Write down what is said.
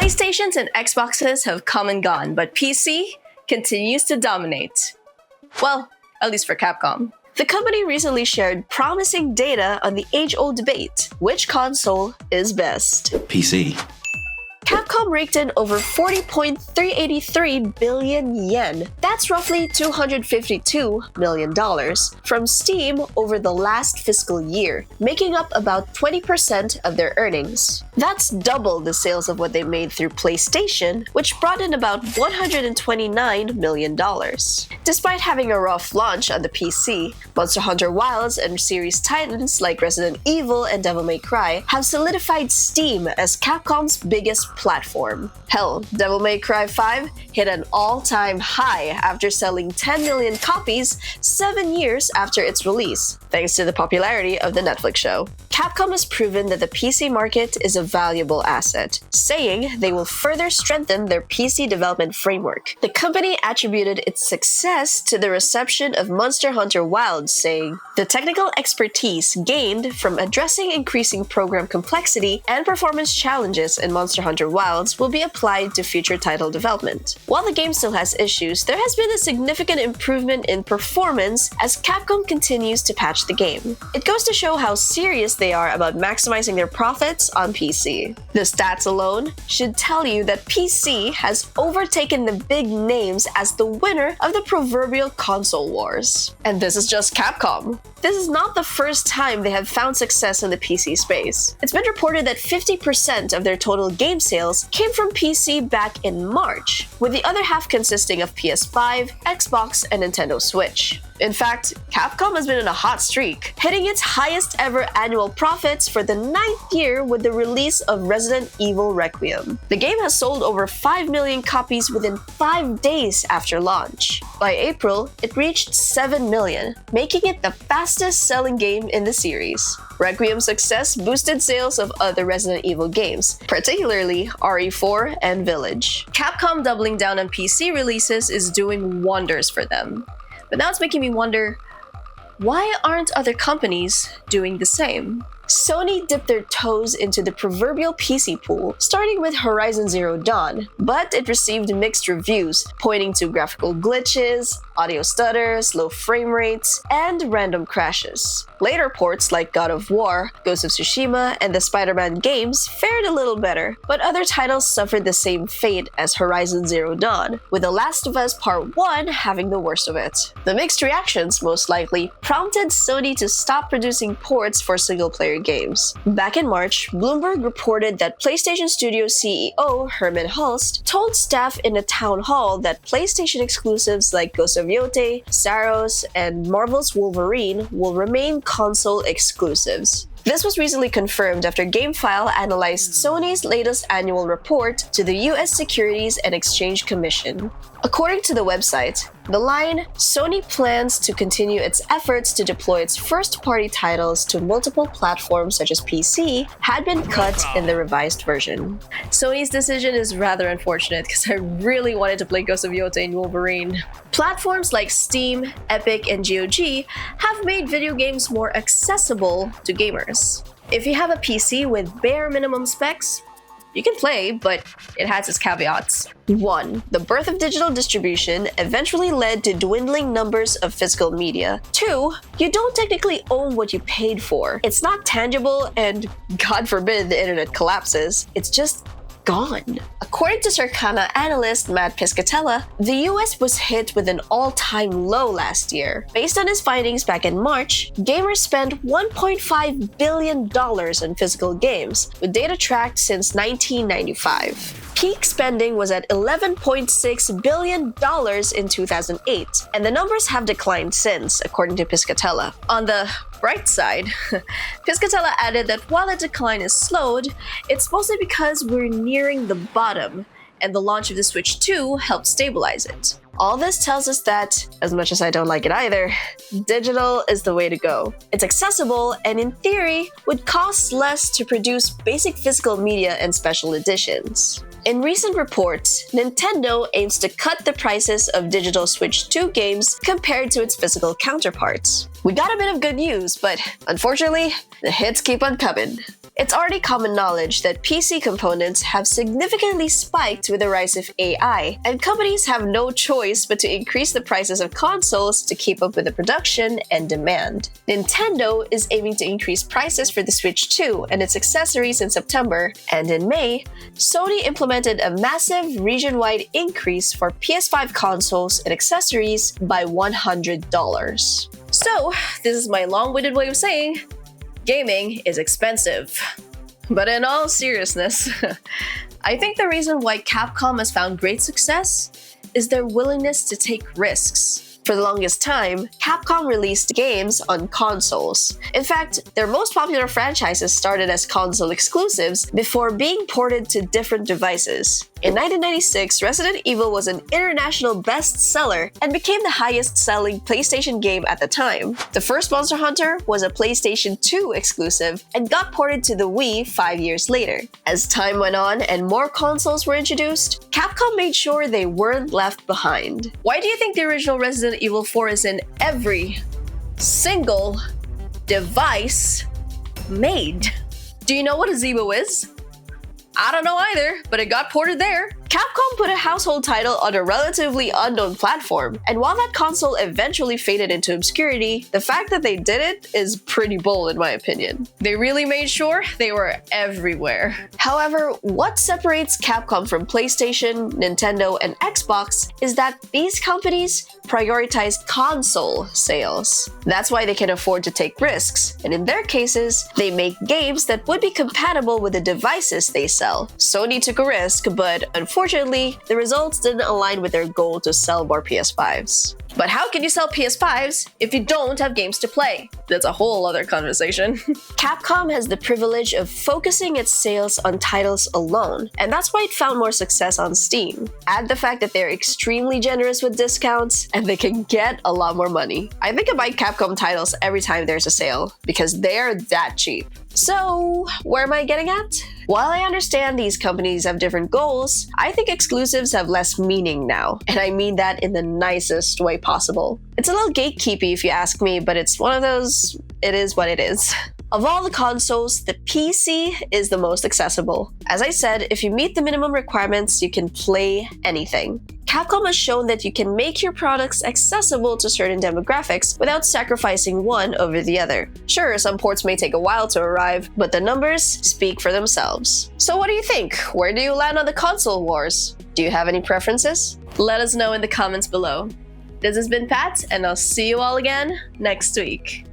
PlayStations and Xboxes have come and gone, but PC continues to dominate. Well, at least for Capcom. The company recently shared promising data on the age-old debate: which console is best? PC. Capcom raked in over 40.383 billion yen. That's roughly $252 million from Steam over the last fiscal year, making up about 20% of their earnings. That's double the sales of what they made through PlayStation, which brought in about $129 million. Despite having a rough launch on the PC, Monster Hunter Wilds and series titans like Resident Evil and Devil May Cry have solidified Steam as Capcom's biggest platform. Hell, Devil May Cry 5 hit an all-time high after selling 10 million copies 7 years after its release, thanks to the popularity of the Netflix show. Capcom has proven that the PC market is a valuable asset, saying they will further strengthen their PC development framework. The company attributed its success to the reception of Monster Hunter Wilds, saying, "The technical expertise gained from addressing increasing program complexity and performance challenges in Monster Hunter Wilds will be applied to future title development." While the game still has issues, there has been a significant improvement in performance as Capcom continues to patch the game. It goes to show how serious they are about maximizing their profits on PC. The stats alone should tell you that PC has overtaken the big names as the winner of the proverbial console wars. And this is just Capcom. This is not the first time they have found success in the PC space. It's been reported that 50% of their total game sales came from PC back in March, with the other half consisting of PS5, Xbox, and Nintendo Switch. In fact, Capcom has been in a hot streak, hitting its highest ever annual profits for the 9th year with the release of Resident Evil Requiem. The game has sold over 5 million copies within 5 days after launch. By April, it reached 7 million, making it the fastest-selling game in the series. Requiem's success boosted sales of other Resident Evil games, particularly RE4 and Village. Capcom doubling down on PC releases is doing wonders for them. But now it's making me wonder, why aren't other companies doing the same? Sony dipped their toes into the proverbial PC pool, starting with Horizon Zero Dawn, but it received mixed reviews, pointing to graphical glitches, audio stutters, low frame rates, and random crashes. Later ports like God of War, Ghost of Tsushima, and the Spider-Man games fared a little better, but other titles suffered the same fate as Horizon Zero Dawn, with The Last of Us Part 1 having the worst of it. The mixed reactions most likely prompted Sony to stop producing ports for single-player games. Back in March, Bloomberg reported that PlayStation Studio CEO Herman Hulst told staff in a town hall that PlayStation exclusives like Ghost of Yote, Saros, and Marvel's Wolverine will remain console exclusives. This was recently confirmed after GameFile analyzed Sony's latest annual report to the US Securities and Exchange Commission. According to the website, the line, Sony plans to continue its efforts to deploy its first-party titles to multiple platforms such as PC, had been cut in the revised version. Sony's decision is rather unfortunate because I really wanted to play Ghost of Yote and Wolverine. Platforms like Steam, Epic, and GOG have made video games more accessible to gamers. If you have a PC with bare minimum specs, you can play, but it has its caveats. 1. The birth of digital distribution eventually led to dwindling numbers of physical media. 2. You don't technically own what you paid for. It's not tangible, and God forbid the internet collapses. It's just gone. According to Circana analyst Matt Piscatella, the US was hit with an all-time low last year. Based on his findings back in March, gamers spent $1.5 billion on physical games, with data tracked since 1995. Peak spending was at $11.6 billion in 2008, and the numbers have declined since, according to Piscatella. On the bright side, Piscatella added that while the decline is slowed, it's mostly because we're nearing the bottom, and the launch of the Switch 2 helped stabilize it. All this tells us that, as much as I don't like it either, digital is the way to go. It's accessible and, in theory, would cost less to produce basic physical media and special editions. In recent reports, Nintendo aims to cut the prices of digital Switch 2 games compared to its physical counterparts. We got a bit of good news, but unfortunately, the hits keep on coming. It's already common knowledge that PC components have significantly spiked with the rise of AI, and companies have no choice but to increase the prices of consoles to keep up with the production and demand. Nintendo is aiming to increase prices for the Switch 2 and its accessories in September, and in May, Sony implemented a massive region-wide increase for PS5 consoles and accessories by $100. So, this is my long-winded way of saying gaming is expensive. But in all seriousness, I think the reason why Capcom has found great success is their willingness to take risks. For the longest time, Capcom released games on consoles. In fact, their most popular franchises started as console exclusives before being ported to different devices. In 1996, Resident Evil was an international bestseller and became the highest-selling PlayStation game at the time. The first Monster Hunter was a PlayStation 2 exclusive and got ported to the Wii 5 years later. As time went on and more consoles were introduced, Capcom made sure they weren't left behind. Why do you think the original Resident Evil 4 is in every single device made? Do you know what a Zebo is? I don't know either, but it got ported there. Capcom put a household title on a relatively unknown platform, and while that console eventually faded into obscurity, the fact that they did it is pretty bold in my opinion. They really made sure they were everywhere. However, what separates Capcom from PlayStation, Nintendo, and Xbox is that these companies prioritize console sales. That's why they can afford to take risks, and in their cases, they make games that would be compatible with the devices they sell. Sony took a risk, but unfortunately, the results didn't align with their goal to sell more PS5s. But how can you sell PS5s if you don't have games to play? That's a whole other conversation. Capcom has the privilege of focusing its sales on titles alone, and that's why it found more success on Steam. Add the fact that they're extremely generous with discounts, and they can get a lot more money. I think I buy Capcom titles every time there's a sale, because they're that cheap. So, where am I getting at? While I understand these companies have different goals, I think exclusives have less meaning now, and I mean that in the nicest way possible. It's a little gatekeepy if you ask me, but it's one of those, it is what it is. Of all the consoles, the PC is the most accessible. As I said, if you meet the minimum requirements, you can play anything. Capcom has shown that you can make your products accessible to certain demographics without sacrificing one over the other. Sure, some ports may take a while to arrive, but the numbers speak for themselves. So what do you think? Where do you land on the console wars? Do you have any preferences? Let us know in the comments below. This has been Pat, and I'll see you all again next week.